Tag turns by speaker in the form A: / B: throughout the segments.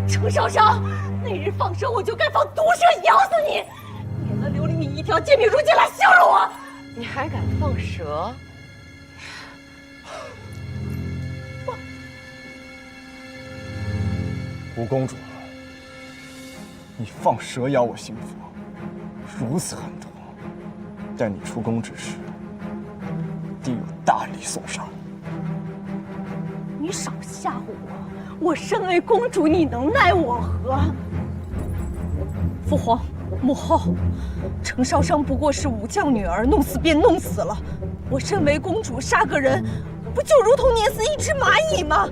A: 程少商，那日放蛇我就该放毒蛇咬死你，免得留你一条贱命如今来羞辱我。
B: 你还敢放蛇？
C: 吴公主，你放蛇咬我心腹，如此狠毒，待你出宫之时，定有大礼送上。
A: 你少吓唬我！我身为公主，你能奈我何？父皇、母后，程少商不过是武将女儿，弄死便弄死了。我身为公主，杀个人，不就如同碾死一只蚂蚁吗？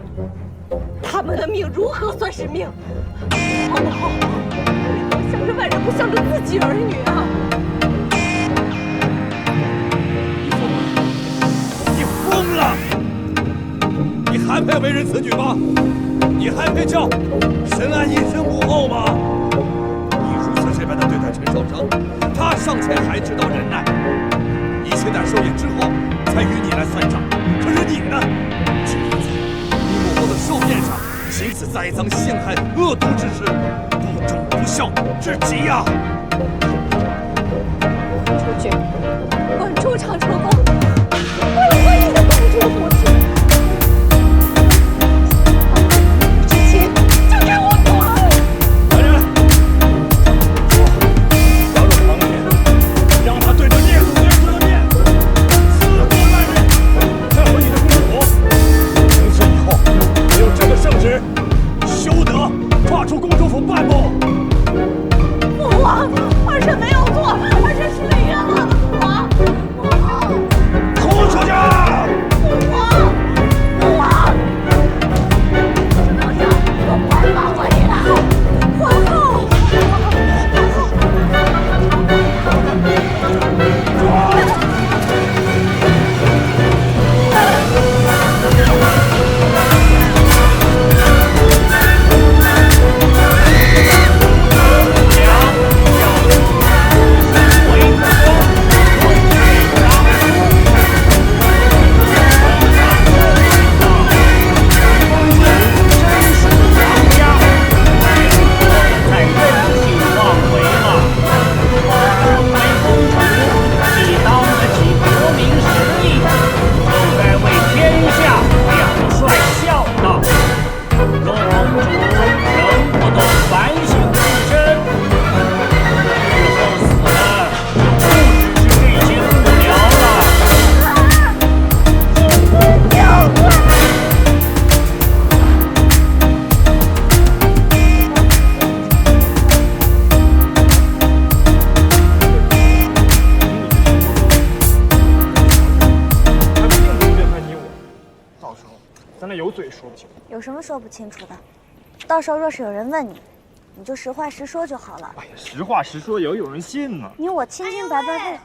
A: 他们的命如何算是命？母后，你总想着外人，不想着自己儿女啊！
D: 你疯了！你还配为人子女吗？你还配叫深爱一生母后吗？你如此这般的对待陈少商，他尚且还知道忍耐，一切待寿宴之后才与你来算账。可是你呢，只有在你母后的寿宴上行此栽赃陷害、恶毒之事，不忠不孝至极呀！
A: 出去，滚出长车宫！毁坏你的公主福气！之前就给我滚！
D: 来人，说，押入堂前，让他对着孽祖娘子的面撕破烂人，再回你的公主府。从此以后，没有这个圣旨，休得跨出公主府半步。
A: 父皇，儿臣没有错，儿臣是被冤枉的。父皇，父皇，
D: 哭出去！
A: 父皇，父皇，程少商，我快放回来！皇后，
E: 有什么说不清楚的？到时候若是有人问你，你就实话实说就好了。
C: 哎呀，实话实说也有人信呢。
E: 你我清清白白的。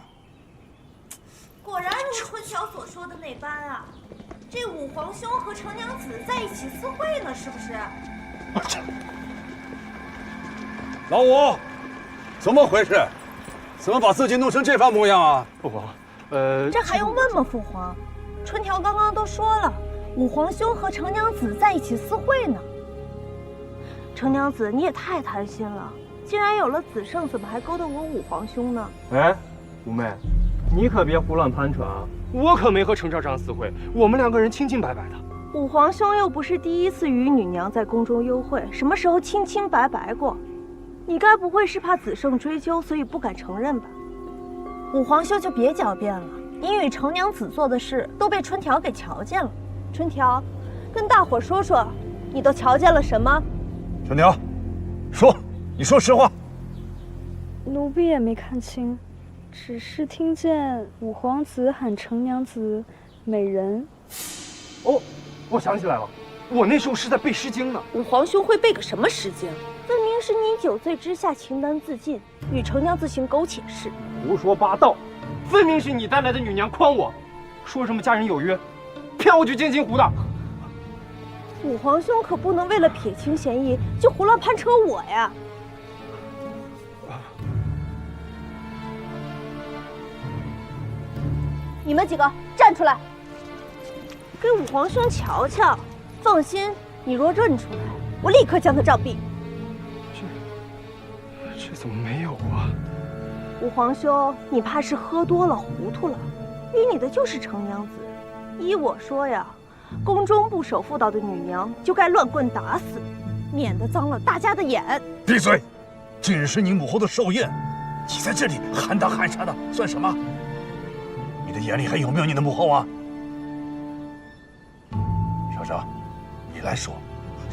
F: 果然如春晓所说的那般啊，这武皇兄和程娘子在一起私会呢，是不是？
D: 老五，怎么回事？怎么把自己弄成这番模样啊？
C: 父皇，
A: 这还用问吗？父皇，春条刚刚都说了，武皇兄和程娘子在一起私会呢。程娘子，你也太贪心了，既然有了子胜，怎么还勾搭我武皇兄呢？
C: 哎，五妹，你可别胡乱攀扯啊！我可没和程少商私会，我们两个人清清白白的。
A: 武皇兄又不是第一次与女娘在宫中幽会，什么时候清清白白过？你该不会是怕子胜追究，所以不敢承认吧？武皇兄就别狡辩了，你与程娘子做的事都被春条给瞧见了。春条，跟大伙说说，你都瞧见了什么？
D: 春条，说，你说实话。
G: 奴婢也没看清，只是听见五皇子喊程娘子美人。
C: 哦，我想起来了，我那时候是在背《诗经》呢。
A: 武皇兄会背个什么《诗经》？分明是你酒醉之下情难自禁，与程娘子行苟且事。
C: 胡说八道，分明是你带来的女娘诓我，说什么家人有约，骗我去见金湖的。
A: 武皇兄可不能为了撇清嫌疑就胡乱攀扯我呀！你们几个站出来，给武皇兄瞧瞧。放心，你若认出来，我立刻将他杖毙。
C: 这怎么没有啊？
A: 五皇兄，你怕是喝多了糊涂了，与你的就是程娘子。依我说呀，宫中不守妇道的女娘就该乱棍打死，免得脏了大家的眼。
D: 闭嘴！今日是你母后的寿宴，你在这里喊打喊杀的，算什么？你的眼里还有没有你的母后啊？少商，你来说，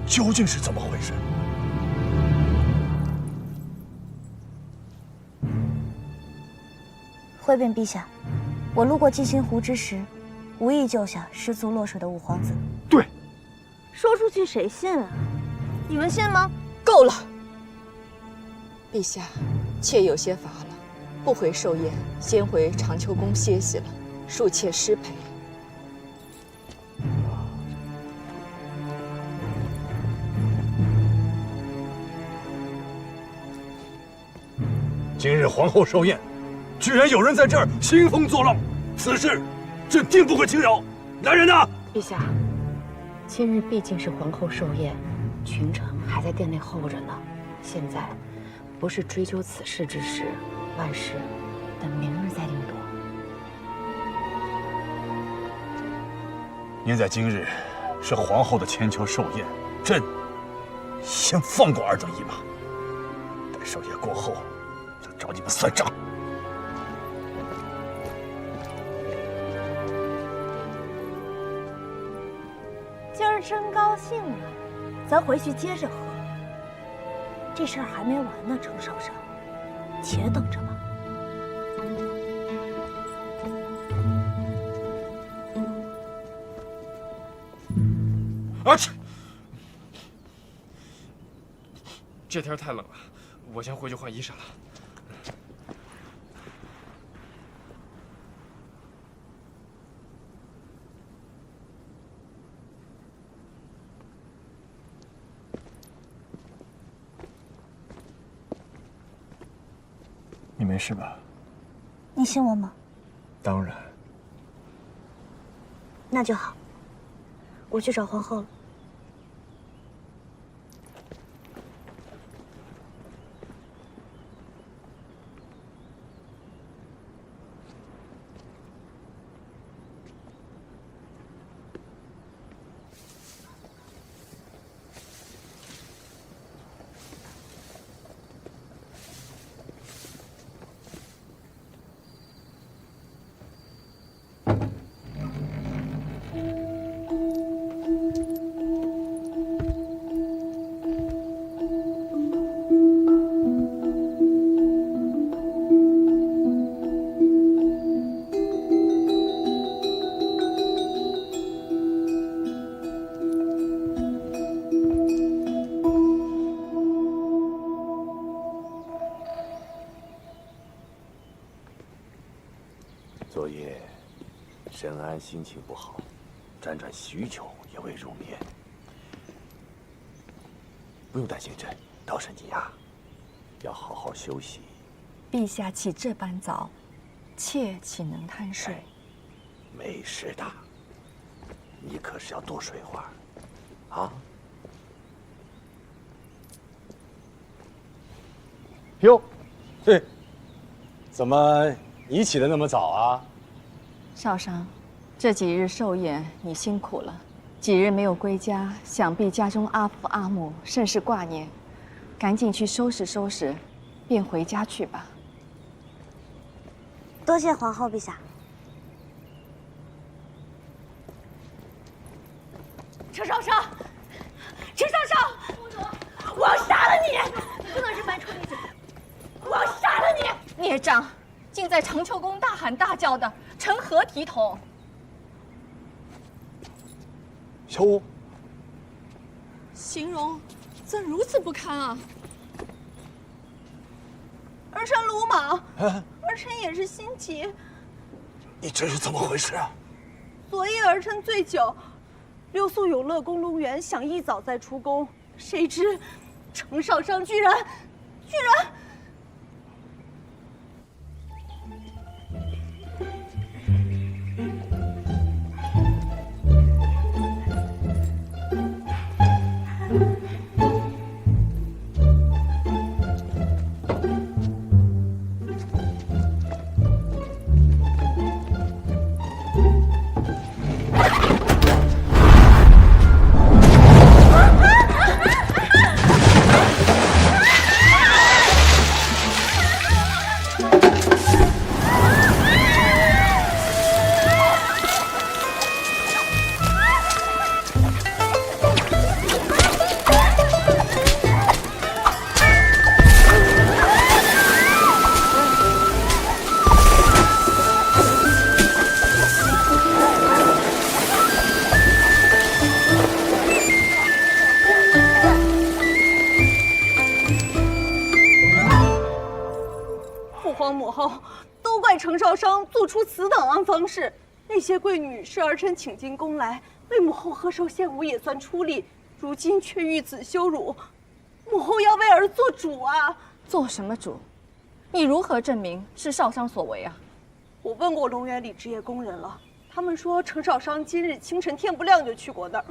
D: 究竟是怎么回事？
E: 回禀陛下，我路过静心湖之时，无意救下失足落水的五皇子。
C: 对，
A: 说出去谁信啊？你们信吗？
B: 够了，陛下，妾有些乏了，不回寿宴，先回长秋宫歇息了，恕妾失陪。
D: 今日皇后寿宴，居然有人在这儿兴风作浪，此事朕定不会轻饶。来人呐！
H: 陛下，今日毕竟是皇后寿宴，群臣还在殿内候着呢。现在不是追究此事之时，万事等明日再定夺。
D: 念在今日是皇后的千秋寿宴，朕先放过尔等一马。待寿宴过后，就找你们算账。
A: 今儿真高兴啊，咱回去接着喝。这事儿还没完呢，程少商，且等着吧。
C: 啊！这天太冷了，我先回去换衣裳了。你没事吧？
E: 你信我吗？
C: 当然。
E: 那就好，我去找皇后了。
I: 昨夜，沈安心情不好，辗转许久也未入眠。不用担心朕，倒是你呀，要好好休息。
J: 陛下起这般早，妾岂能贪睡？
I: 没事的，你可是要多睡会儿，啊？
K: 哟，嘿，怎么你起得那么早啊？
J: 少商，这几日寿宴你辛苦了，几日没有归家，想必家中阿父阿母甚是挂念，赶紧去收拾收拾，便回家去吧。
E: 多谢皇后陛下。
A: 程少商，程少商，公主，我要杀了你！
F: 不能这般处理姐，
A: 我要杀了你！
J: 孽障，竟在长秋宫大喊大叫的，成何体统？
K: 小五，
J: 形容怎如此不堪啊！
A: 儿臣鲁莽，儿臣也是心急。
D: 你这是怎么回事啊？
A: 昨夜儿臣醉酒，溜宿永乐宫龙园，想一早再出宫，谁知程少商居然。皇母后，都怪程少商做出此等暗方事。那些贵女是儿臣请进宫来，为母后喝寿献舞也算出力，如今却遇此羞辱，母后要为儿做主啊！
J: 做什么主？你如何证明是少商所为啊？
A: 我问过龙园里职业工人了，他们说程少商今日清晨天不亮就去过那儿。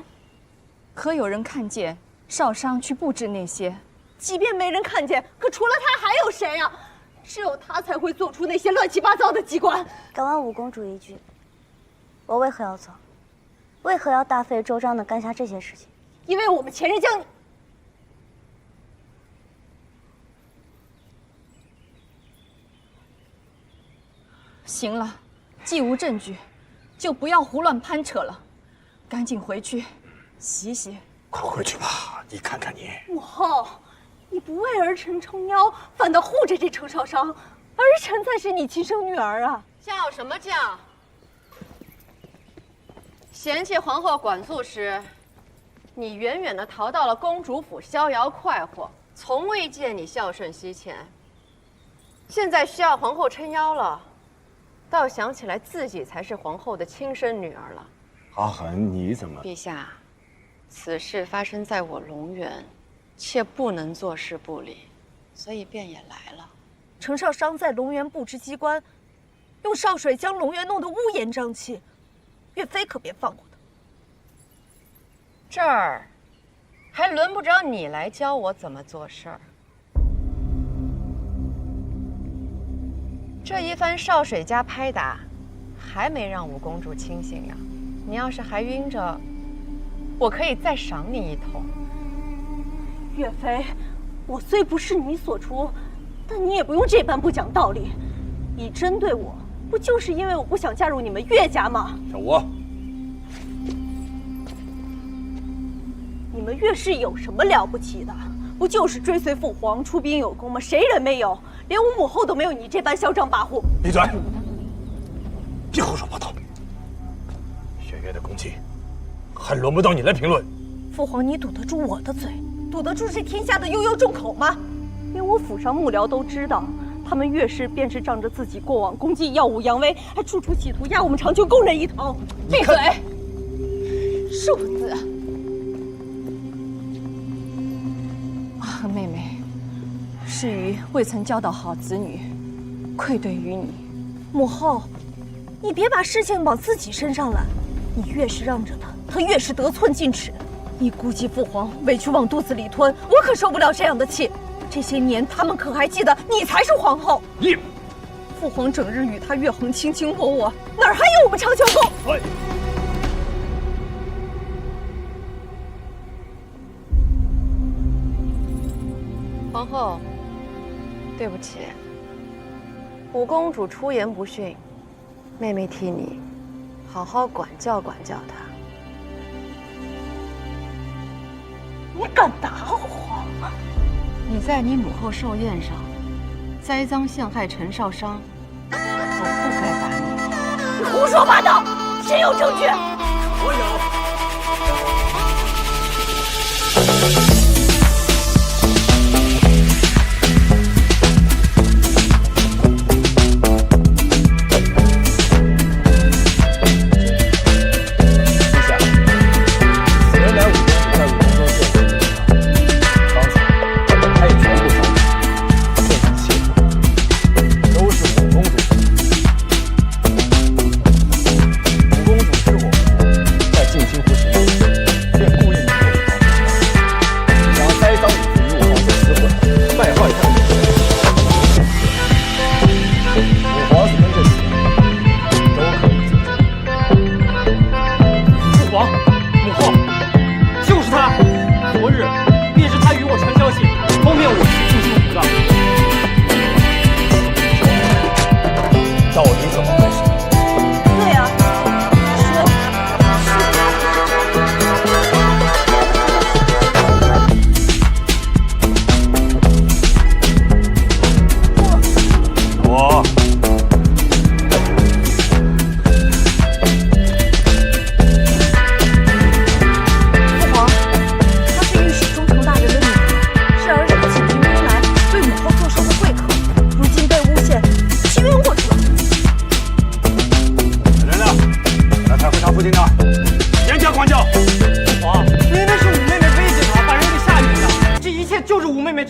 J: 可有人看见少商去布置那些？
A: 即便没人看见，可除了他还有谁啊？只有他才会做出那些乱七八糟的机关。
E: 敢问五公主一句，我为何要走？为何要大费周章地干下这些事情？
A: 因为我们前日将你……
J: 行了，既无证据，就不要胡乱攀扯了，赶紧回去洗洗。
K: 快回去吧，你看看你。
A: 母后，你不为儿臣撑腰，反倒护着这程少商，儿臣才是你亲生女儿啊！
H: 叫什么叫？嫌弃皇后管束时，你远远地逃到了公主府逍遥快活，从未见你孝顺惜钱。现在需要皇后撑腰了，倒想起来自己才是皇后的亲生女儿了。
K: 阿痕，你怎么？
H: 陛下，此事发生在我龙园，妾不能坐视不理，所以便也来了。
A: 程少商在龙园布置机关，用少水将龙园弄得乌烟瘴气，岳飞可别放过他。
H: 这儿还轮不着你来教我怎么做事儿。这一番少水家拍打，还没让五公主清醒呀。你要是还晕着，我可以再赏你一通。
A: 岳飞，我虽不是你所出，但你也不用这般不讲道理。你针对我，不就是因为我不想嫁入你们岳家吗？
K: 小吴，
A: 你们岳氏有什么了不起的？不就是追随父皇，出兵有功吗？谁人没有？连我母后都没有你这般嚣张跋扈。
K: 闭嘴！别胡说八道。轩辕的功绩，还轮不到你来评论。
A: 父皇，你堵得住我的嘴，堵得住这天下的悠悠众口吗？连我府上幕僚都知道，他们岳氏便是仗着自己过往功绩耀武扬威，还处处企图压我们长秋宫人一头。
J: 闭嘴！庶子！阿痕妹妹，是余未曾教导好子女，愧对于你。
A: 母后，你别把事情往自己身上揽。你越是让着他，他越是得寸进尺。你估计父皇委屈往肚子里吞，我可受不了这样的气。这些年，他们可还记得你才是皇后？
K: 你，
A: 父皇整日与他岳衡卿卿我我，哪儿还有我们长秋宫？
H: 皇后，对不起，五公主出言不逊，妹妹替你好好管教管教她。
A: 你敢打我？
H: 你在你母后寿宴上栽赃陷害陈少商，我不该打你。
A: 你胡说八道！谁有证据？
K: 我有。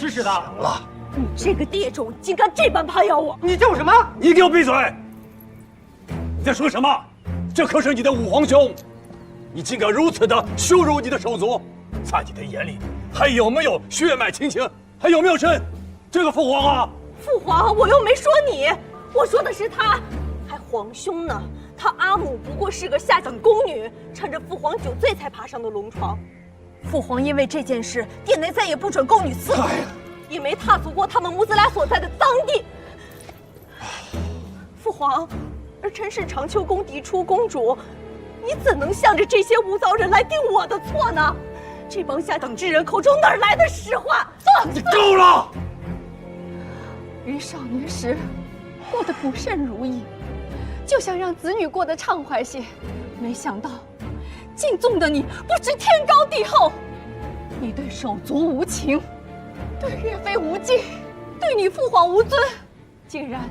L: 指使的。
K: 行了，
A: 你这个孽种，竟敢这般攀咬我！
L: 你叫什么？
D: 你给我闭嘴！你在说什么？这可是你的五皇兄，你竟敢如此的羞辱你的手足，在你的眼里还有没有血脉亲情？还有没有朕这个父皇啊？
A: 父皇，我又没说你，我说的是他，还皇兄呢。他阿母不过是个下等宫女，趁着父皇酒醉才爬上的龙床。父皇因为这件事，殿内再也不准宫女伺候，也没踏足过他们母子俩所在的当地。父皇，儿臣是长秋宫嫡出公主，你怎能向着这些无糟人来定我的错呢？这帮下等之人口中哪来的实话？
D: 你够了！
J: 于少年时过得不甚如意，就想让子女过得畅快些，没想到敬重的你不知天高地厚，你对手足无情，对岳飞无敬，对你父皇无尊，竟然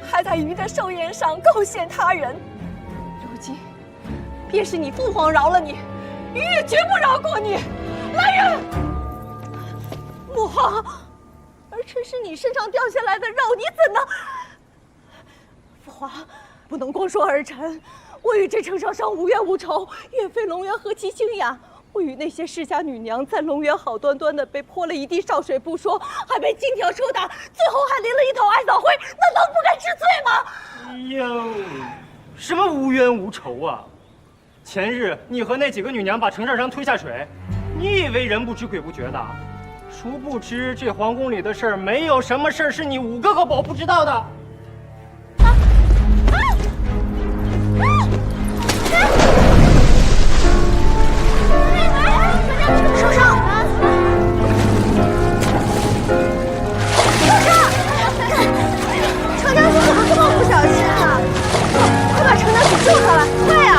J: 还在鱼的寿宴上构陷他人。如今便是你父皇饶了你，鱼也绝不饶过你。来人！母后，儿臣是你身上掉下来的肉，你怎能？父皇，不能光说儿臣，我与这程少商无冤无仇，岳飞、龙渊何其清雅。我与那些世家女娘在龙渊好端端的被泼了一地潲水不说，还被金条抽打，最后还淋了一头艾草灰，那能不该治罪吗？
L: 哎呦，什么无冤无仇啊！前日你和那几个女娘把程少商推下水，你以为人不知鬼不觉的？殊不知这皇宫里的事儿，没有什么事儿是你五哥哥宝不知道的。
F: 少商，程娘子怎么这么不小心啊？快把程娘子救上来，快呀！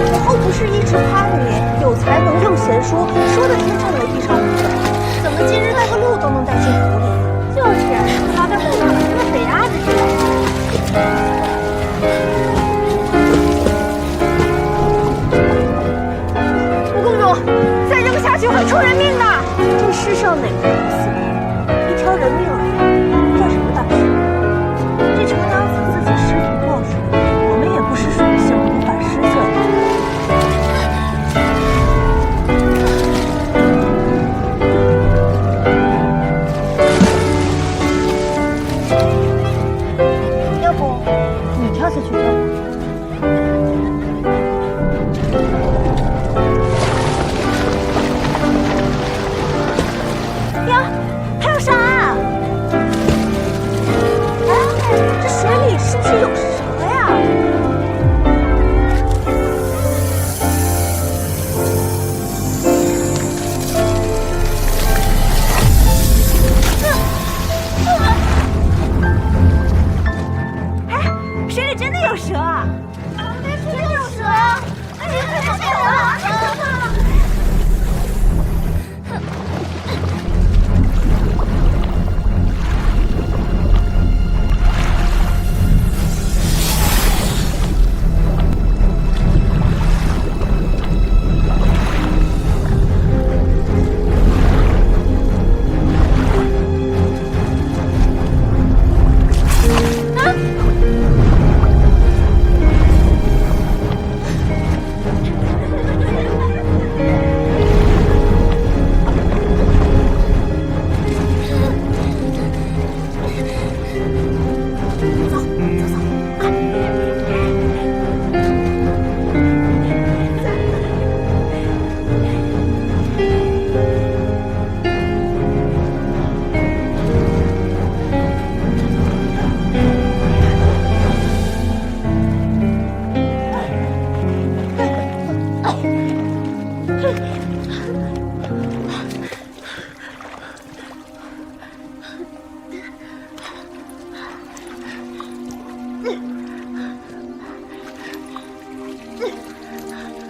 F: 母后不是一直夸你有才能用贤淑，说的天上有地上无的，怎么今日带个鹿都能带进府里？就是，好歹不能跟个北丫子似的。五公主，再扔下去会出人命的。这世上哪个不死的？一条人命而已，算什么大事？这程娘子自己师徒冒水，我们也不是水性无法施救的。要不你跳下去救？呀，还有啥啊？哎，这水里是不是有蛇呀？哎，水里真的有蛇啊！真的有蛇呀！哎，快看啊！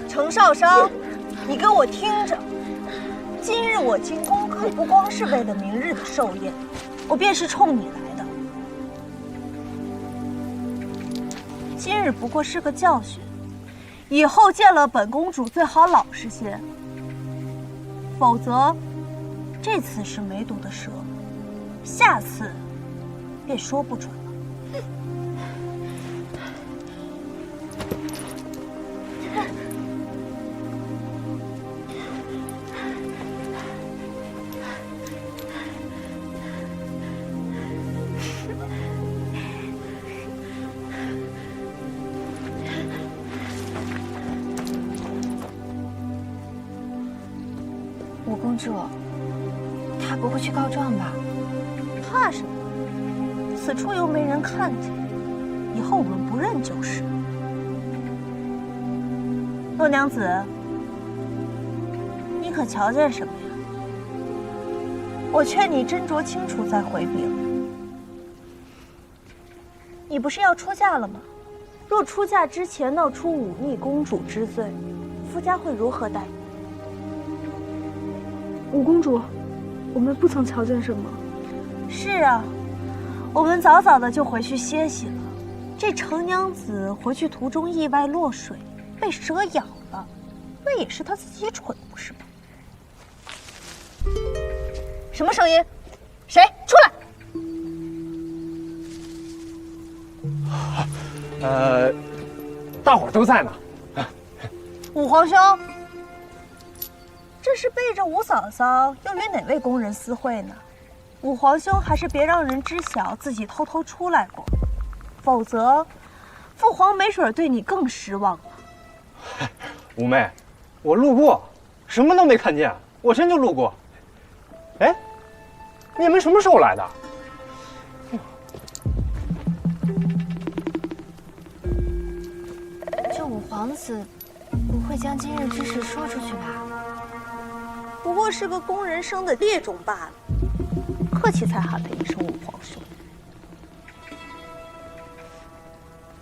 F: 程少商，你给我听着，今日
A: 日我进宫可不光是为了明日的寿宴，我便是冲你来的。今日不过是个教训，以后见了本公主最好老实些，否则这次是梅毒的蛇，下次便说不准了。
J: 五公主，他不会去告状吧？
A: 怕什么？此处又没人看见，以后我们不认就是。洛娘子，你可瞧见什么呀？我劝你斟酌清楚再回禀。你不是要出嫁了吗？若出嫁之前闹出忤逆公主之罪，夫家会如何待你？
G: 五公主，我们不曾瞧见什么。
A: 是啊，我们早早的就回去歇息了。这程娘子回去途中意外落水，被蛇咬了，那也是她自己蠢，不是吗？什么声音？谁出
L: 来？大伙儿都在呢。
A: 五皇兄，这是背着五嫂嫂又与哪位宫人私会呢？五皇兄还是别让人知晓自己偷偷出来过，否则父皇没准对你更失望了。
L: 五妹，我路过，什么都没看见，我真就路过。哎，你们什么时候来的？
J: 这五皇子不会将今日之事说出去吧？
A: 不过是个宫人生的劣种罢了，客气才喊他一声五皇兄。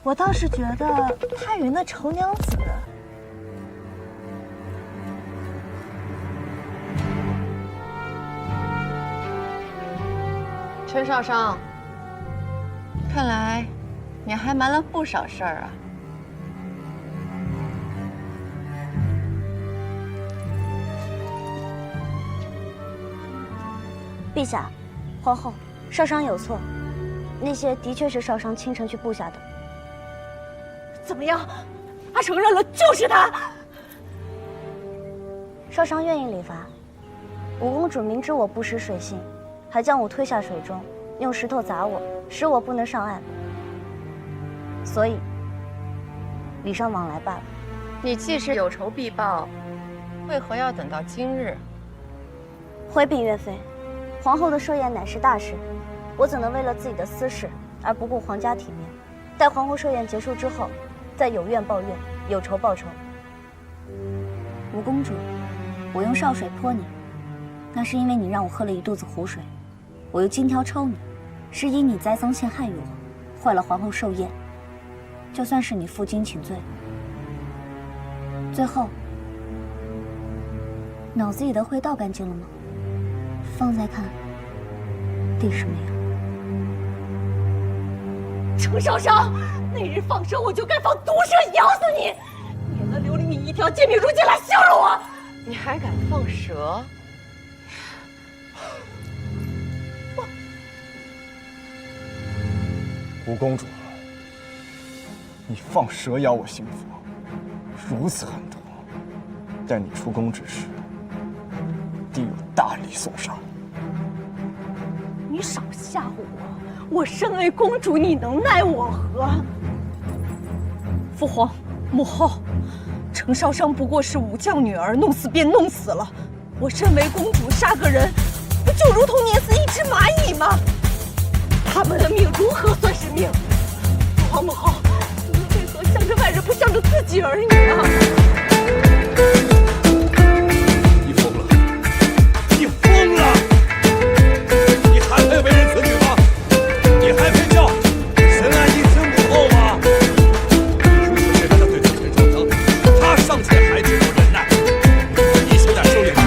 A: 我倒是觉得太原的程娘子，
J: 陈少商，看来你还瞒了不少事儿啊。
E: 陛下，皇后，少商有错，那些的确是少商清晨去布下的。
A: 怎么样？他承认了，就是他。
E: 少商愿意理罚。五公主明知我不识水性，还将我推下水中，用石头砸我，使我不能上岸。所以，礼尚往来罢了。
J: 你既是有仇必报，为何要等到今日？
E: 回禀岳飞，皇后的寿宴乃是大事，我怎能为了自己的私事而不顾皇家体面？待皇后寿宴结束之后，再有怨报怨，有仇报仇。五公主，我用少水泼你，那是因为你让我喝了一肚子湖水；我用金条抽你，是因你栽赃陷害于我，坏了皇后寿宴。就算是你负荆请罪，最后脑子里的灰倒干净了吗？方才看，定是没有。
A: 程少商，那日放蛇，我就该放毒蛇咬死你，免得留了你一条贱命，如今来羞辱我。
J: 你还敢放蛇？
C: 五公主，你放蛇咬我心腹，如此狠毒，待你出宫之时，定有大礼送上。
A: 你少吓唬我！我身为公主，你能奈我何？父皇、母后，程少商不过是武将女儿，弄死便弄死了。我身为公主，杀个人，不就如同碾死一只蚂蚁吗？他们的命如何算是命？父皇、母后，你们为何向着外人，不向着自己儿女啊？
D: 你疯了！你疯了！你还配为人子女吗？你还配叫深爱一生母后吗？你如此这般的对待陈少商，他尚且还知道忍耐，你休假收敛之后，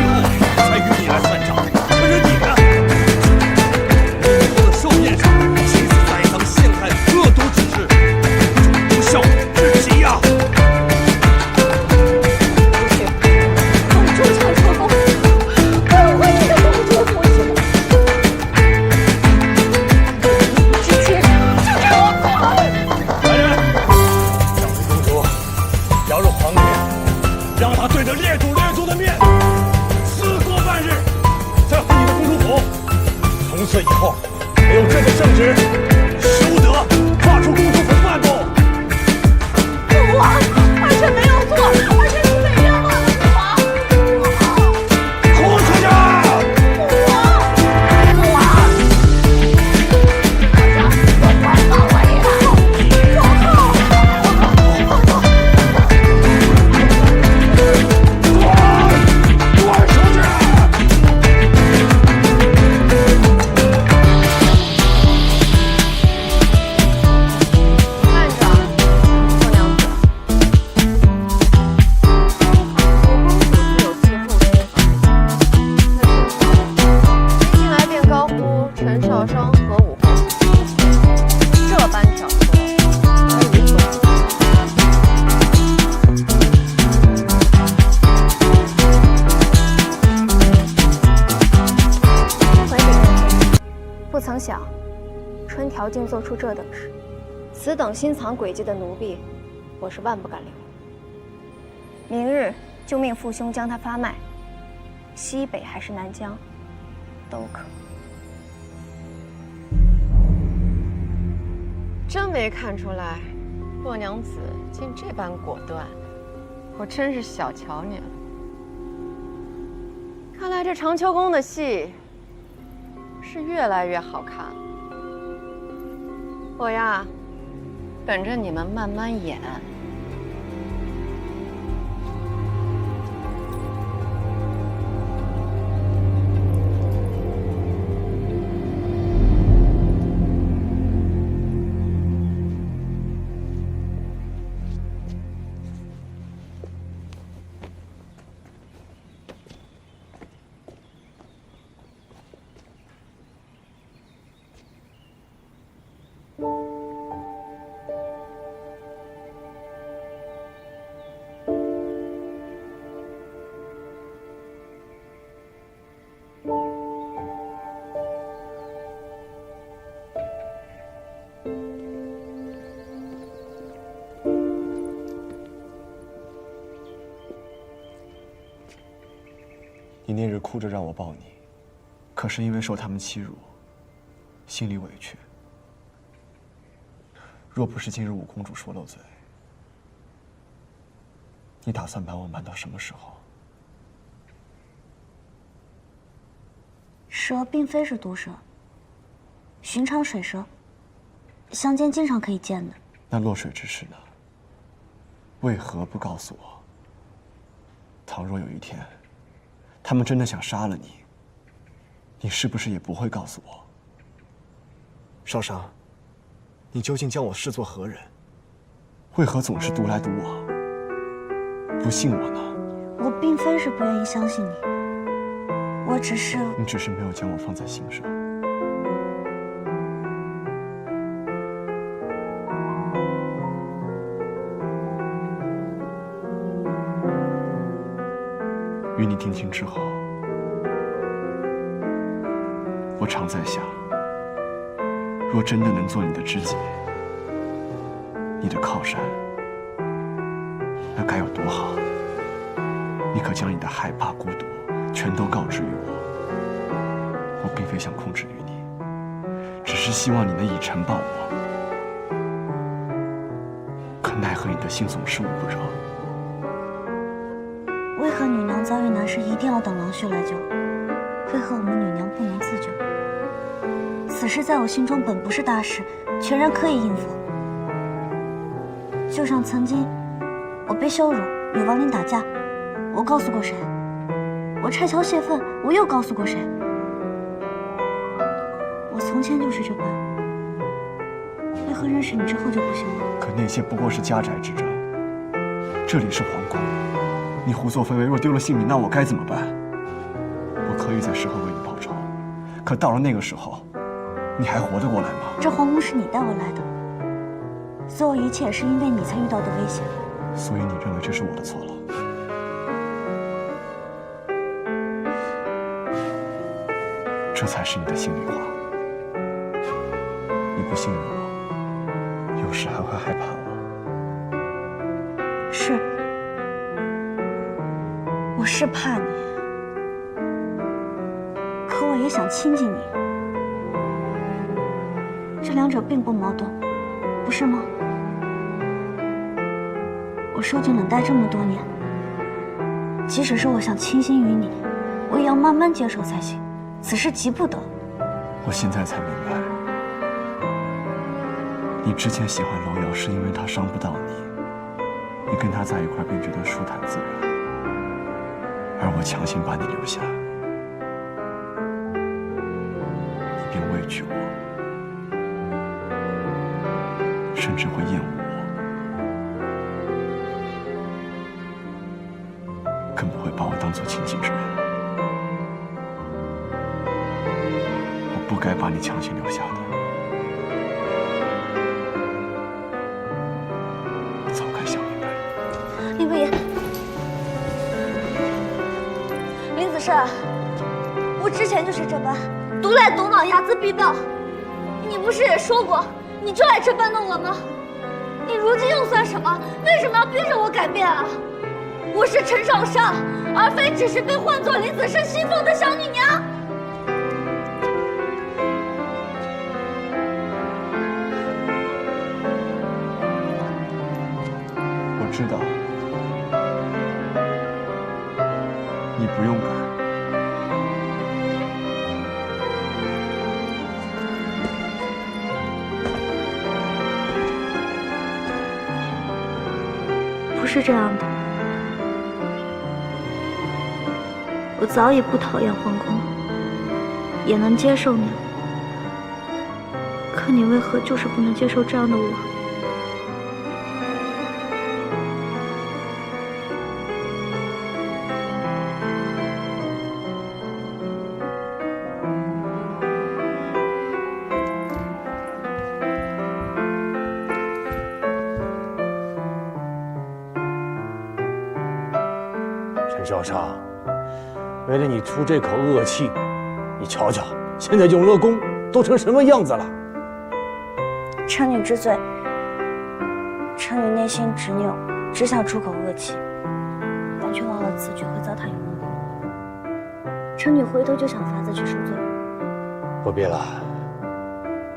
D: 才与你来
K: 此以后没有这个圣旨，使不得跨出公主府半步。
A: 父王，儿臣没有错，儿臣是被冤枉了，父王。
K: 哭出去！
A: 父王，父王，我快放我一马！
K: 滚出去！
H: 慢着，宋娘子。进来便高呼陈少商和武后，这般挑唆，还有所不可。
E: 回禀岳飞，不曾想春条竟做出这等事，此等心藏诡计的奴婢，我是万不敢留。明日就命父兄将他发卖，西北还是南疆，都可。
H: 真没看出来，洛娘子竟这般果断，我真是小瞧你了。看来这长秋宫的戏是越来越好看了。我呀，等着你们慢慢演。
C: 你那日哭着让我抱你，可是因为受他们欺辱，心里委屈。若不是今日五公主说漏嘴，你打算把我瞒到什么时候？
E: 蛇并非是毒蛇，寻常水蛇，乡间经常可以见的。
C: 那落水之事呢？为何不告诉我？倘若有一天，他们真的想杀了你，你是不是也不会告诉我？少商，你究竟将我视作何人？为何总是独来独往？不信我呢？
E: 我并非是不愿意相信你，我只是……
C: 你只是没有将我放在心上。与你定亲之后，我常在想，若真的能做你的知己，你的靠山，那该有多好！你可将你的害怕、孤独全都告知于我。我并非想控制于你，只是希望你能以诚报我。可奈何你的心总是捂不热。
E: 为何女娘遭遇难事一定要等郎婿来救？为何我们女娘不能自救？此事在我心中本不是大事，全然可以应付。就像曾经我被羞辱，与亡灵打架，我告诉过谁？我拆桥泄愤，我又告诉过谁？我从前就是这般，为何认识你之后就不行了？
C: 可那些不过是家宅之争，这里是皇宫。你胡作非为，若丢了性命，那我该怎么办？我可以在事后为你报仇，可到了那个时候，你还活得过来吗？
E: 这皇宫是你带我来的，所有一切也是因为你才遇到的危险。
C: 所以你认为这是我的错了？这才是你的心里话。你不信任我，有时还会害怕我。
E: 是。我是怕你，可我也想亲近你。这两者并不矛盾，不是吗？我受尽冷待这么多年，即使是我想倾心于你，我也要慢慢接受才行。此事急不得。
C: 我现在才明白，你之前喜欢楼瑶是因为他伤不到你，你跟他在一块便觉得舒坦自然，而我强行把你留下，你便畏惧我，甚至会厌恶我，更不会把我当作亲近之人。我不该把你强行留下的。我早该想明白。
E: 林不言，林子慎，我之前就是这般，独来独往，睚眦必报。你不是也说过，你就爱这般弄了吗？你如今又算什么？为什么要逼着我改变啊？我是陈少商，而非只是被唤作林子慎信奉的小女娘。
C: 我知道，你不用改。
E: 不是这样的，我早已不讨厌皇宫，也能接受你。可你为何就是不能接受这样的我？
I: 陈少商，为了你出这口恶气，你瞧瞧，现在永乐宫都成什么样子了？
E: 臣女知罪，臣女内心执拗，只想出口恶气，但却忘了此举会糟蹋永乐宫。臣女回头就想法子去赎罪。
I: 不必了，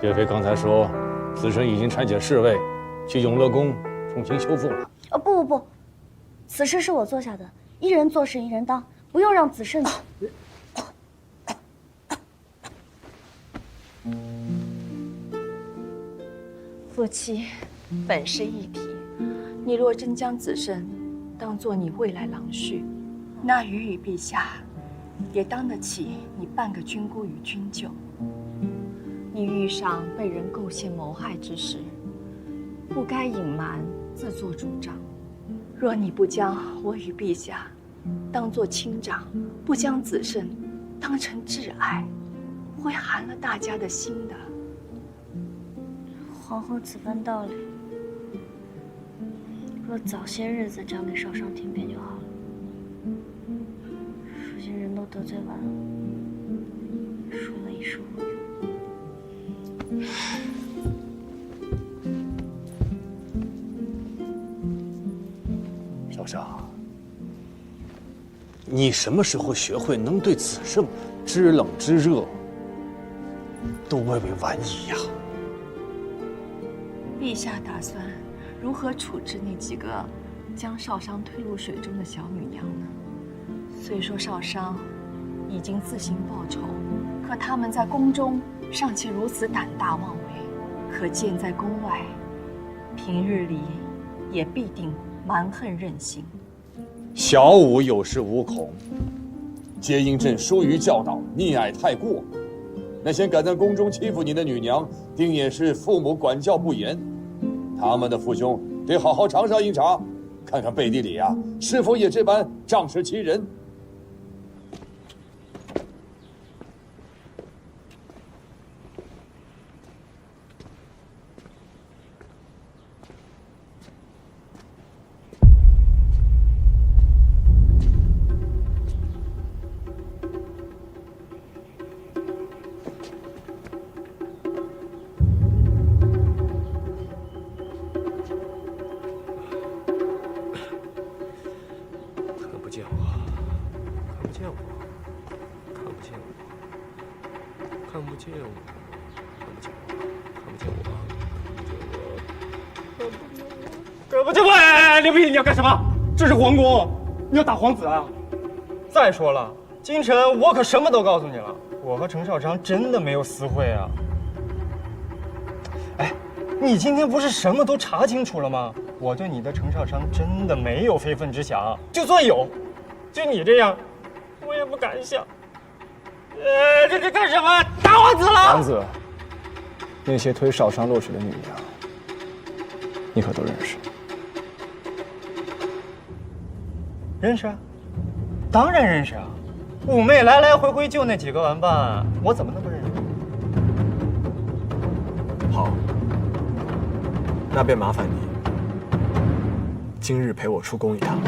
I: 岳飞刚才说，子申已经搀解侍卫去永乐宫重新修复了。
E: 不，此事是我做下的，一人做事一人当，不用让子慎去。
J: 夫妻本是一体，你若真将子慎当作你未来郎婿，那予以陛下也当得起你半个君姑与君舅。你遇上被人构陷谋害之时，不该隐瞒自作主张。若你不将我与陛下当作亲长，不将子慎当成挚爱，会寒了大家的心的。
E: 皇后此番道理，若早些日子讲给少商听便就好了。如今人都得罪完了，说了一时无用。
I: 少商，你什么时候学会能对子慎知冷知热，都微微婉矣呀？
J: 陛下打算如何处置那几个将少商推入水中的小女娘呢？虽说少商已经自行报仇，可他们在宫中尚且如此胆大妄为，可见在宫外，平日里也必定蛮横任性。
I: 小武有恃无恐，皆因朕疏于教导，溺爱太过。那些敢在宫中欺负你的女娘，定也是父母管教不严。他们的父兄得好好查查一查，看看背地里啊，是否也这般仗势欺人。
D: 看不见我，看不见我，看不见我，看不
L: 不，哎，刘备，你要干什么？这是皇宫，你要打皇子啊！再说了，京城我可什么都告诉你了，我和程少商真的没有私会啊。哎，你今天不是什么都查清楚了吗？我对你的程少商真的没有非分之想，就算有，就你这样，我也不敢想。这干什么？打皇子了！
C: 王子，那些推少商落水的女娘，你可都认识？
L: 认识啊，当然认识啊！五妹来来回回就那几个玩伴，我怎么能不认识？
C: 好，那便麻烦你，今日陪我出宫一趟。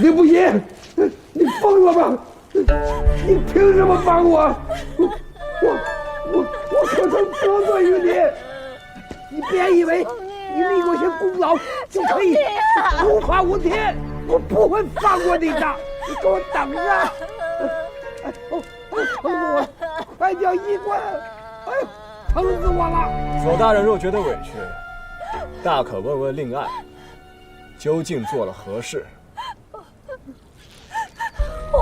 M: 林不疑，你疯了吗？你凭什么帮我？我可曾得罪于你？你别以为你立过些功劳就可以无法无天，我不会放过你的！你给我等着！哎呦，疼死我！快叫医官！哎呦，疼死我了！
C: 左大人若觉得委屈，大可问问令爱，究竟做了何事？
E: 我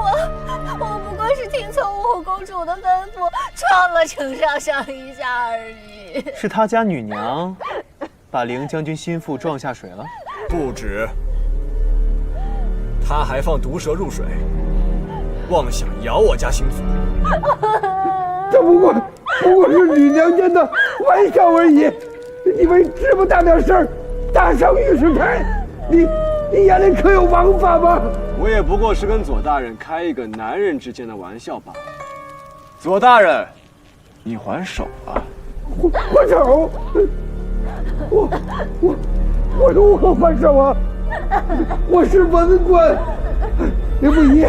E: 不过是听从武后公主的吩咐，撞了程少商一下而已。
N: 是他家女娘把凌将军心腹撞下水了？
C: 不止，他还放毒蛇入水，妄想咬我家心腹。
M: 这不过是女娘间的玩笑而已，你为这么大点事儿打上御史台，你眼里可有王法吗？
C: 我也不过是跟左大人开一个男人之间的玩笑罢了。左大人，你还手吧。
M: 还手？我如何还手啊？我是文官。林不疑，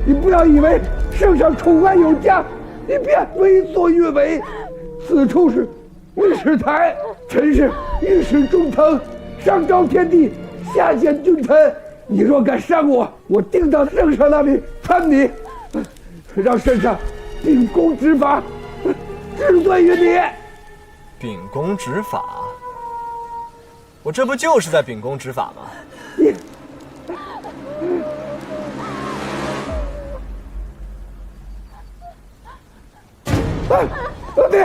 M: 你不要以为圣上宠爱有加，你便为所欲为。此处是御史台，臣是御史中丞，上昭天帝，下监君臣。你若敢伤我，我定到圣上那里参你，让圣上秉公执法，治罪于你。
C: 秉公执法？我这不就是在秉公执法吗？
M: 你，别！不！别！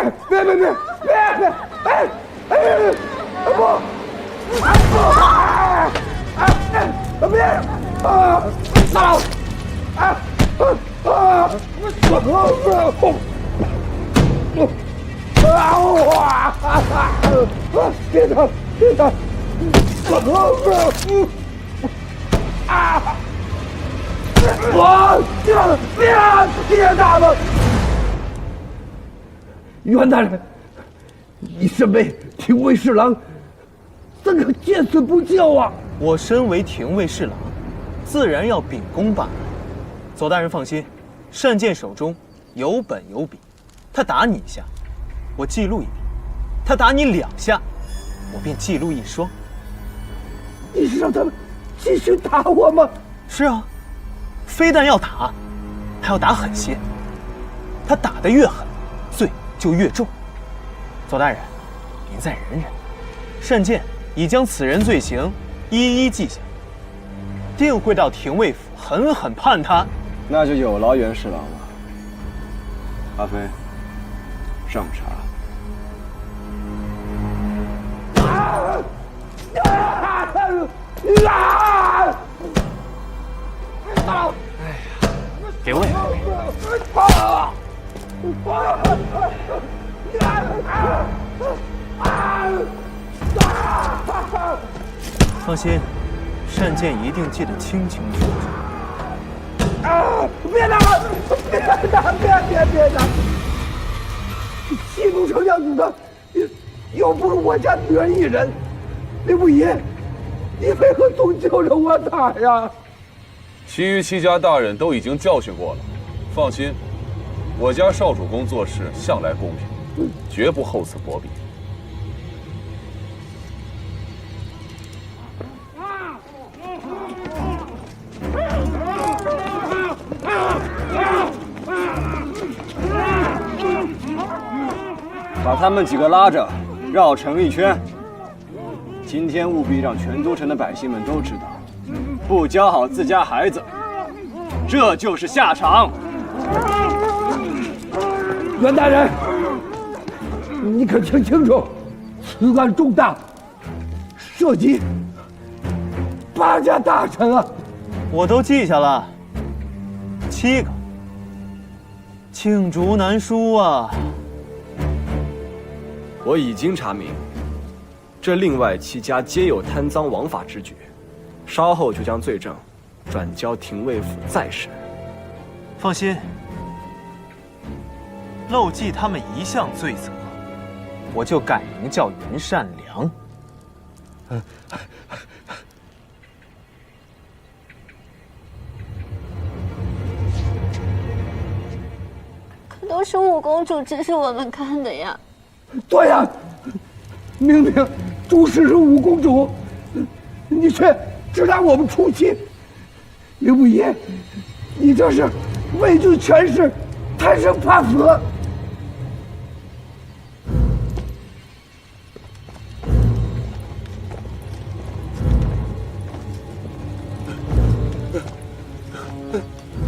M: 别打！别打了！袁大人，你身为廷尉侍郎，怎可见死不救啊？
N: 我身为廷尉侍郎，自然要秉公办案。左大人放心，单剑手中有本有笔，他打你一下，我记录一笔；他打你2下，我便记录1双。
M: 你是让他们继续打我吗？
N: 是啊，非但要打，还要打狠些。他打得越狠，罪就越重。左大人，您再忍忍。单剑已将此人罪行一一记下，定会到廷尉府狠狠判他。
C: 那就有劳袁侍郎了。阿飞，上茶。
N: 给我也放心，单剑一定记得清清楚楚。
M: 别打！别打！戏弄丞相府的，又不是我家女人一人。林不疑，你为何总揪着我打呀？
I: 其余7家大人都已经教训过了，放心，我家少主公做事向来公平，绝不厚此薄彼。
C: 把他们几个拉着，绕城一圈。今天务必让全都城的百姓们都知道，不教好自家孩子，这就是下场。
M: 袁大人，你可听清楚，此案重大，涉及8家大臣啊！
N: 我都记下了，7个，罄竹难书啊！
C: 我已经查明，这另外7家皆有贪赃枉法之举，稍后就将罪证转交廷尉府再审。
N: 放心，漏记他们一项罪责，我就改名叫袁善良。
F: 可都是五公主指使我们干的呀。
M: 对呀，明明主使是五公主，你却只拿我们出气。刘不疑，你这是畏惧权势，贪生怕死。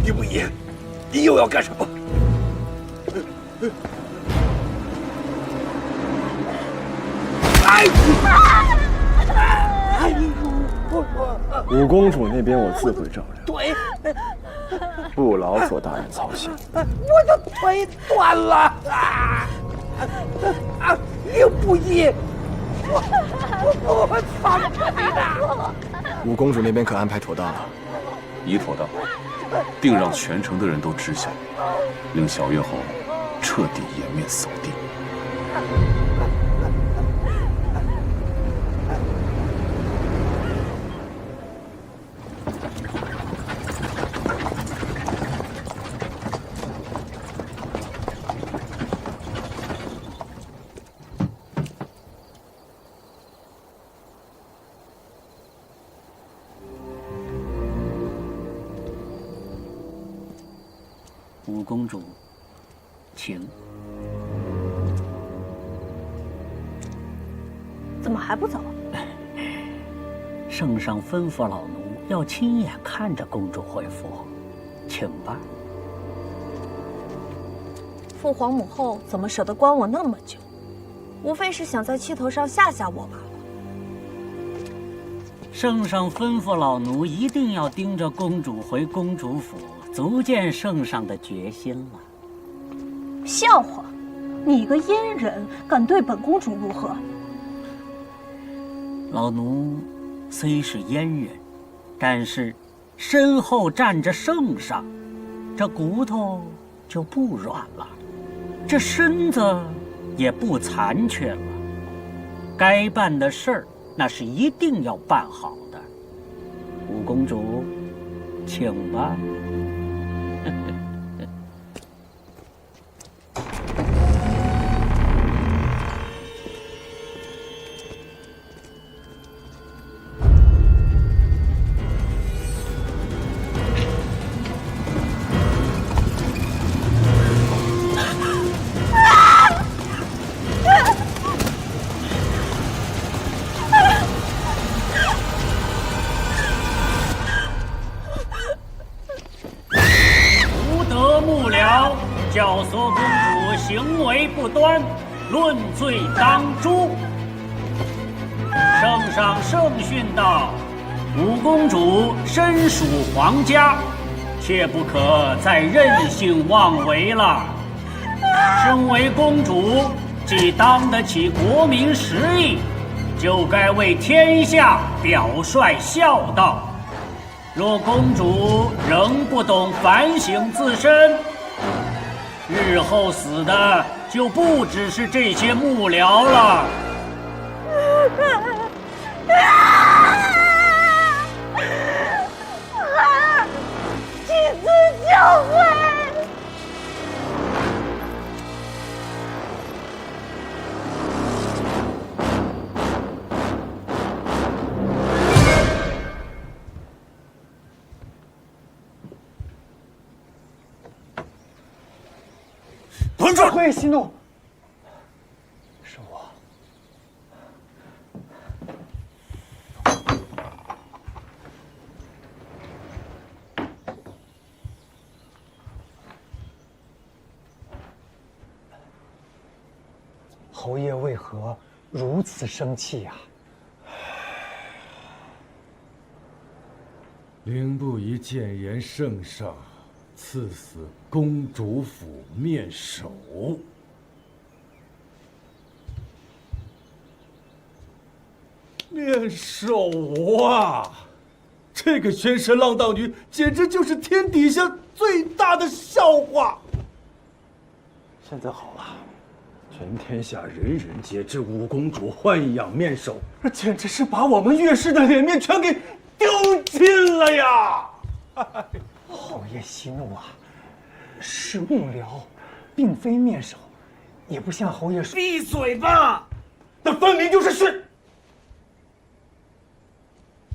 K: 刘不疑，你又要干什么？
C: 五公主那边我自会照料，
M: 腿，
C: 不劳所大人操心。
M: 我的腿断了刘不疑，我操你的！
C: 五公主那边可安排妥当了？
D: 已妥当，定让全城的人都知晓，令小月侯彻底颜面扫地。
O: 五公主，请。
A: 怎么还不走？
O: 圣上吩咐老奴要亲眼看着公主回府，请吧。
F: 父皇母后怎么舍得关我那么久？无非是想在气头上吓吓我罢了。
O: 圣上吩咐老奴一定要盯着公主回公主府，足见圣上的决心了。
A: 笑话！你一个阉人，敢对本公主如何？
O: 老奴虽是阉人，但是身后站着圣上，这骨头就不软了，这身子也不残缺了。该办的事儿，那是一定要办好的。五公主，请吧。教唆公主行为不端，论罪当诛。圣上圣训道：五公主身属皇家，切不可再任性妄为了。身为公主，既当得起国民实意，就该为天下表率孝道。若公主仍不懂反省自身，日后死的就不只是这些幕僚了。
F: 几次教诲。
N: 屯长，会息怒。
P: 侯爷为何如此生气呀？
D: 凌不疑谏言圣上，赐死公主府面首。面首啊！这个玄神浪荡女简直就是天底下最大的笑话。现在好了，全天下人人皆知五公主豢养面首，这简直是把我们岳氏的脸面全给丢尽了呀！
P: 侯爷息怒啊，是幕僚，并非面首，也不像侯爷说。
D: 闭嘴吧！那分明就是宣，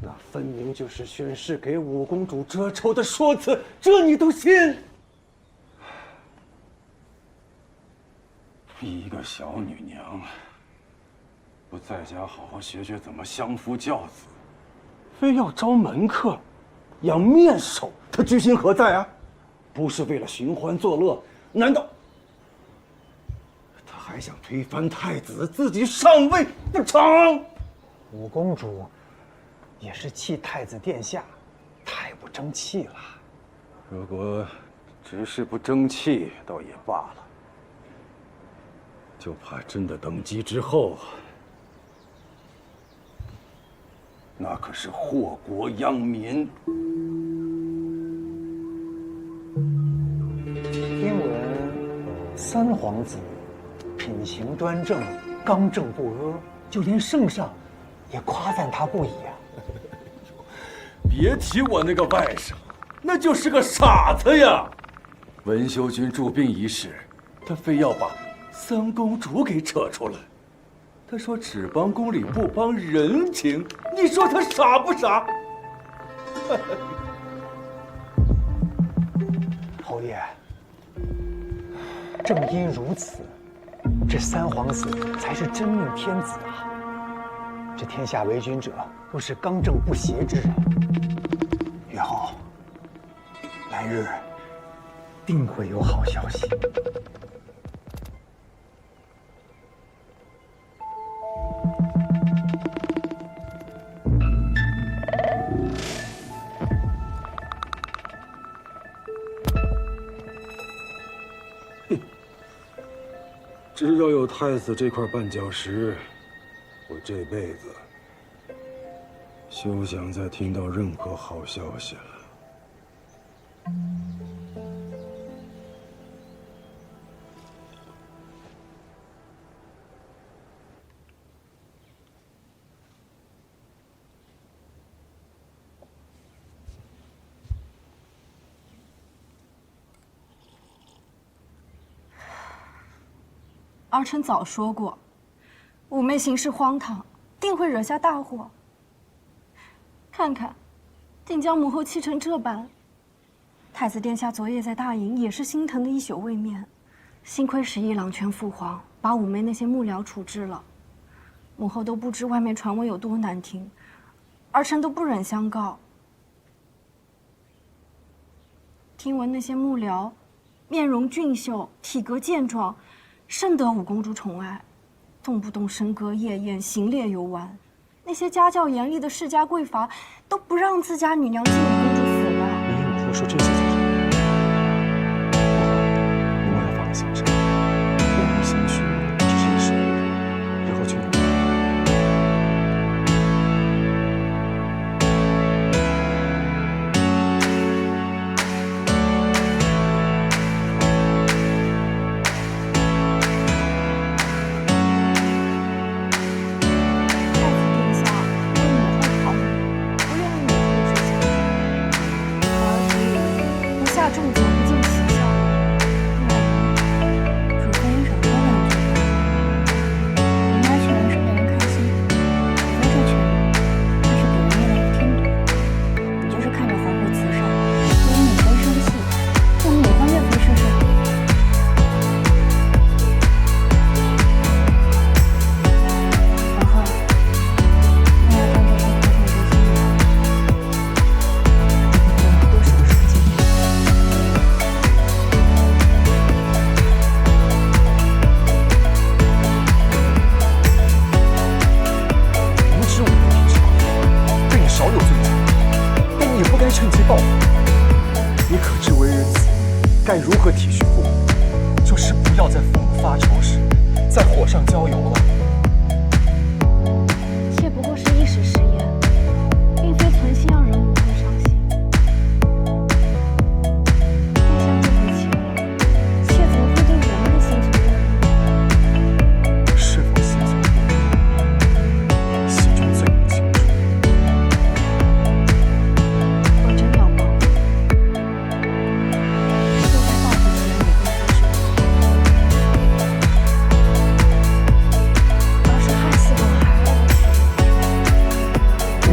D: 那分明就是宣誓给五公主遮丑的说辞，这你都信？
K: 一个小女娘，不在家好好学学怎么相夫教子，
D: 非要招门客，养面首，她居心何在啊？不是为了寻欢作乐，难道她还想推翻太子，自己上位不成？
P: 五公主也是气太子殿下太不争气了。
K: 如果只是不争气，倒也罢了。就怕真的登基之后，那可是祸国殃民。
P: 听闻三皇子品行端正，刚正不阿，就连圣上也夸赞他不已啊。
D: 别提我那个外甥，那就是个傻子呀！
K: 文修君驻兵一事，
D: 他非要把三公主给扯出来，他说只帮公理不帮人情，你说他傻不傻？
P: 侯爷，正因如此，这三皇子才是真命天子啊！这天下为君者都是刚正不邪之人，岳后，来日定会有好消息。
K: 只要有太子这块绊脚石，我这辈子休想再听到任何好消息了。
G: 儿臣早说过，妩媚行事荒唐，定会惹下大祸。看看，定将母后气成这般。太子殿下昨夜在大营也是心疼的一宿未眠，幸亏11郎全父皇把妩媚那些幕僚处置了，母后都不知外面传闻有多难听，儿臣都不忍相告。听闻那些幕僚，面容俊秀，体格健壮。甚得五公主宠爱，动不动笙歌夜宴、行猎游玩。那些家教严厉的世家贵阀都不让自家女娘进五公主府了。
P: 你与母后说这些做什么？你们还放在心上？我们兴趣只是一时，日后去努力。
N: 和体恤父母，就是不要在父母发愁时在火上浇油了。
G: 妾不过是一时失言，并非存心让人母后伤心。殿下不回妾了，妾怎么会对我们的心存怨呢？
N: 是否心存怨，心中最为清楚。
G: 我真要报复，就在报复前也会发生。要是害死我还让我娶，会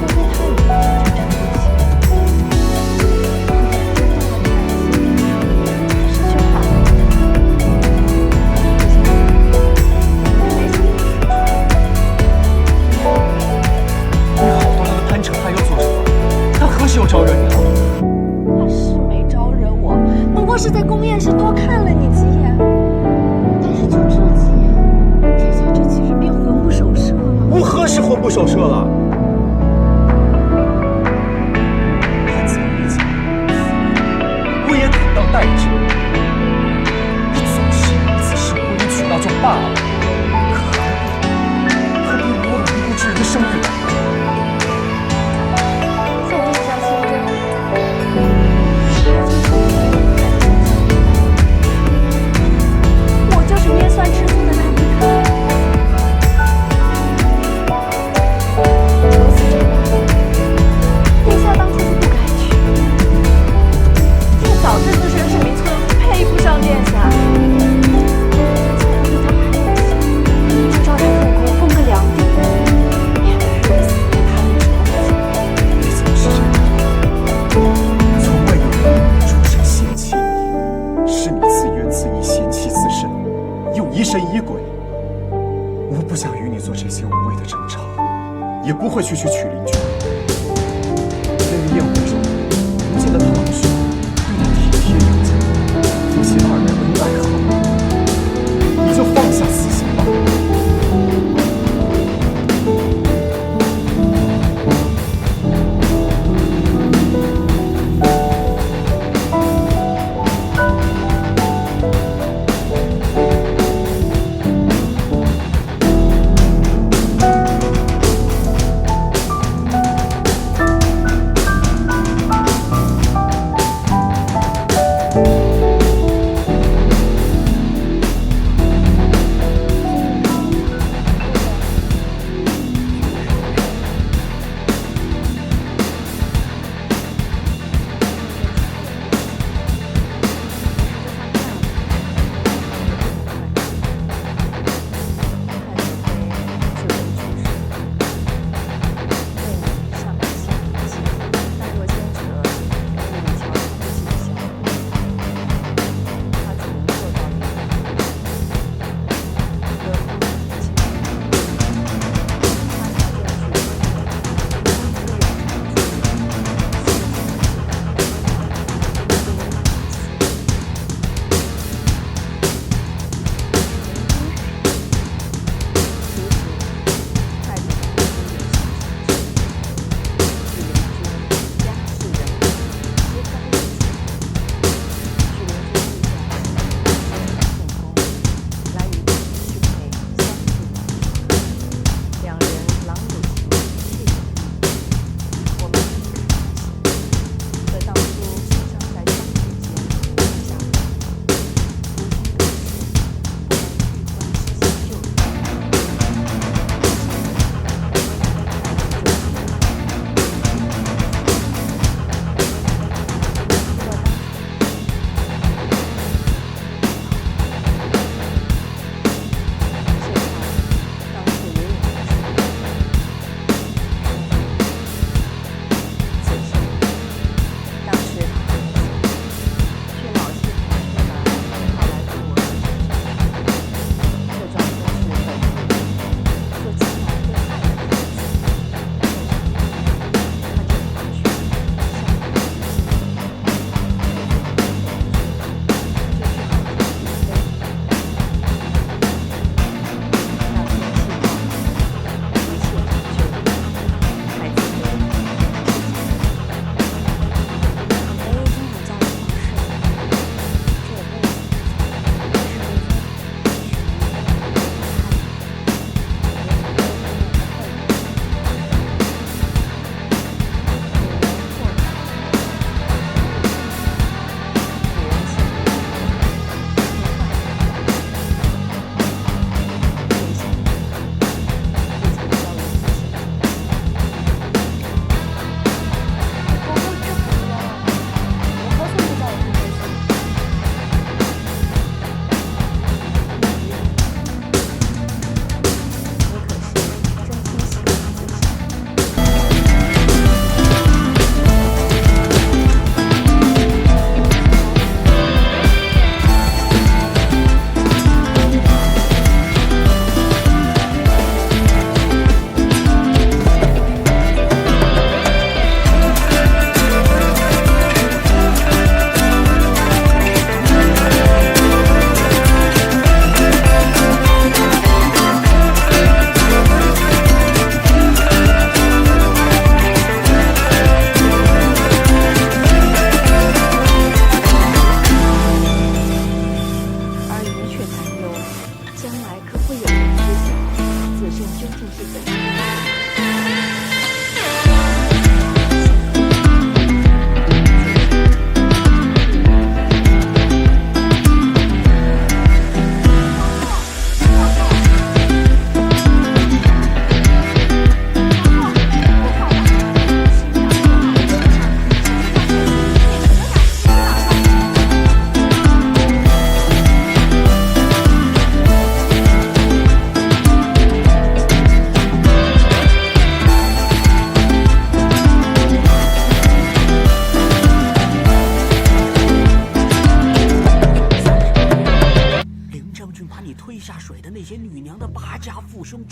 G: 被他以为真正不行。失去好了，不行，我没想过。
N: 你好端端的潘成汉又做什么？他何时又招惹你了？
G: 他是没招惹我，不过是在宫宴时多看了你几眼。但是就这几眼，殿下这几日便魂不守舍了。
N: 我何时魂不守舍了？潘子为妻，我也坦当代之。你总是一次事无理取闹就罢了，可何必侮辱无辜之人的声誉呢？
G: 在殿下心中，我就是捏酸吃醋的那一个。如此这般，殿下当初就不该娶。妾早知自身是名村妇，配不上殿下。既然对他还有心，就招他入宫封个良娣，免得日子被他们指控。
N: 你怎么是这样？从未有人出身嫌弃你，是你自怨自艾，嫌弃自身，又疑神疑鬼。我不想与你做这些无谓的争吵，也不会去娶邻居。那个宴会中，我见到堂兄对你体贴有加，夫妻二人恩爱好，你就放下私心吧。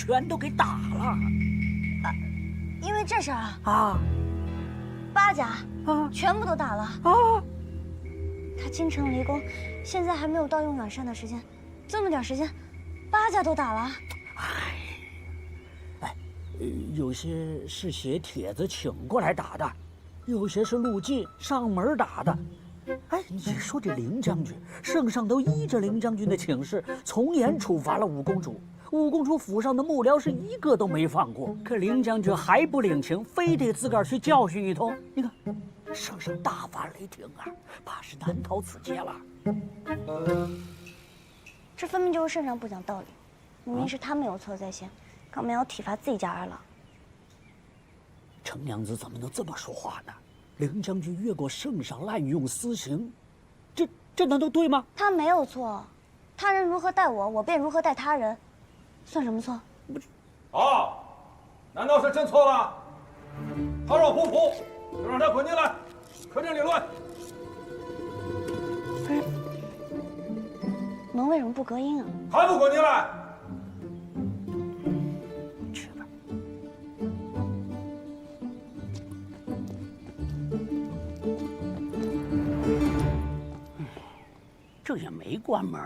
O: 全都给打了。
E: 因为这事儿
O: 啊，
E: 八家全部都打了
O: 啊。
E: 他京城离宫，现在还没有到用远山的时间，这么点时间，8家都打了。
O: 有些是写帖子请过来打的，有些是陆晋上门打的。哎，你说这凌将军，圣上都依着凌将军的请示，从严处罚了五公主。五公主府上的幕僚是一个都没放过，可凌将军还不领情，非得自个儿去教训一通。你看，圣上大发雷霆啊，怕是难逃此劫了。
E: 这分明就是圣上不讲道理，明明是他们有错在先，干嘛要体罚自己家儿郎？
O: 程娘子怎么能这么说话呢？凌将军越过圣上，滥用私刑，这难道对吗？
E: 他没有错，他人如何待我，我便如何待他人，算什么错？
D: 好，难道是真错了？他若不服，就让他滚进来，客厅理论。
E: 不是，门为什么不隔音啊？
D: 还不滚进来！
O: 去吧。这也没关门。